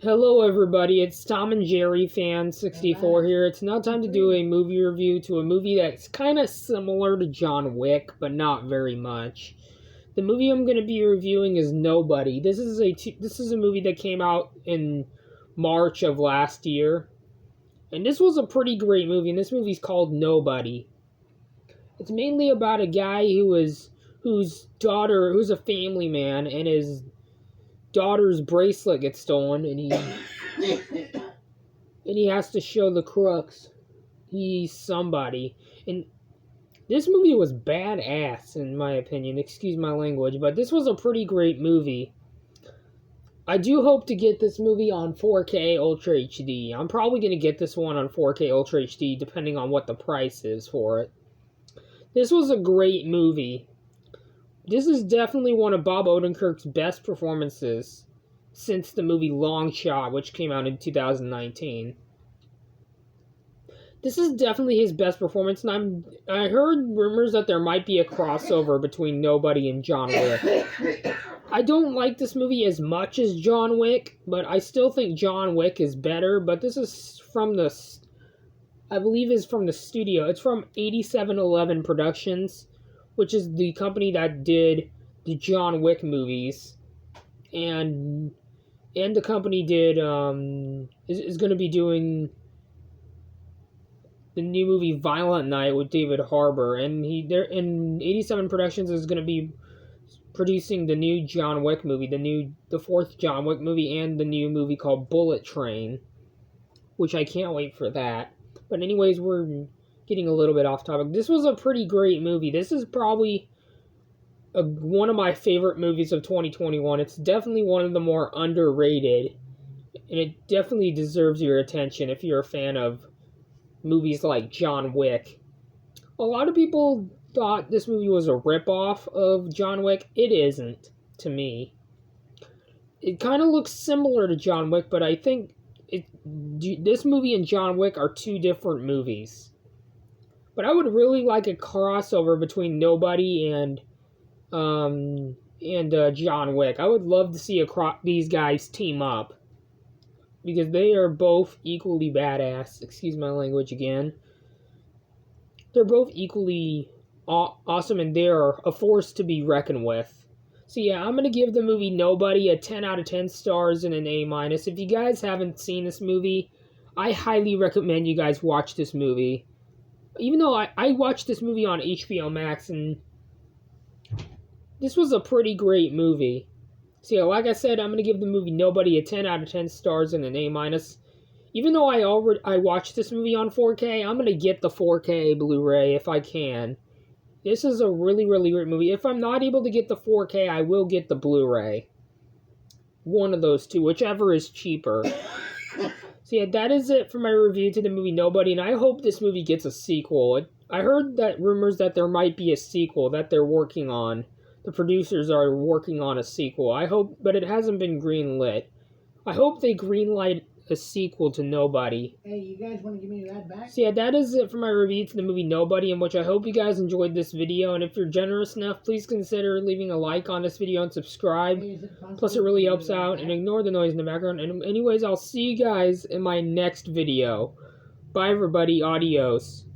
Hello everybody, it's Tom and Jerry Fan 64 here. It's now time to do a movie review to a movie that's kind of similar to John Wick, but not very much. The movie I'm going to be reviewing is Nobody. This is a movie that came out in March of last year. And this was a pretty great movie, and this movie's called Nobody. It's mainly about a guy whose daughter, who's a family man, and his daughter's bracelet gets stolen, and he has to show the crooks he's somebody. And this movie was badass, in my opinion. Excuse my language, but this was a pretty great movie. I do hope to get this movie on 4K Ultra HD. I'm probably going to get this one on 4K Ultra HD, depending on what the price is for it. This was a great movie. This is definitely one of Bob Odenkirk's best performances since the movie Long Shot, which came out in 2019. This is definitely his best performance, and I heard rumors that there might be a crossover between Nobody and John Wick. I don't like this movie as much as John Wick, but I still think John Wick is better. But this is from I believe is from the studio. It's from 8711 Productions, which is the company that did the John Wick movies, and the company did is going to be doing the new movie Violent Night with David Harbour, and there in 87 Productions is going to be producing the new John Wick movie, the fourth John Wick movie, and the new movie called Bullet Train, which I can't wait for that. But anyways, we're getting a little bit off topic. This was a pretty great movie. This is probably one of my favorite movies of 2021. It's definitely one of the more underrated, and it definitely deserves your attention if you're a fan of movies like John Wick. A lot of people thought this movie was a ripoff of John Wick. It isn't, to me. It kind of looks similar to John Wick, but I think this movie and John Wick are two different movies. But I would really like a crossover between Nobody and John Wick. I would love to see these guys team up, because they are both equally badass. Excuse my language again. They're both equally awesome, and they're a force to be reckoned with. So yeah, I'm going to give the movie Nobody a 10 out of 10 stars and an A-. If you guys haven't seen this movie, I highly recommend you guys watch this movie. Even though I watched this movie on HBO Max, and this was a pretty great movie. So yeah, like I said, I'm going to give the movie Nobody a 10 out of 10 stars and an A-. Even though I watched this movie on 4K, I'm going to get the 4K Blu-ray if I can. This is a really, really great movie. If I'm not able to get the 4K, I will get the Blu-ray. One of those two, whichever is cheaper. So yeah, that is it for my review to the movie Nobody, and I hope this movie gets a sequel. I heard that rumors that there might be a sequel that they're working on. The producers are working on a sequel. I hope, but it hasn't been greenlit. I hope they greenlight a sequel to Nobody. Hey, you guys want to give me that back? So yeah, that is it for my review to the movie Nobody, in which I hope you guys enjoyed this video. And if you're generous enough, please consider leaving a like on this video and subscribe. Hey, Plus, it really helps out. And ignore the noise in the background. And anyways, I'll see you guys in my next video. Bye, everybody. Adios.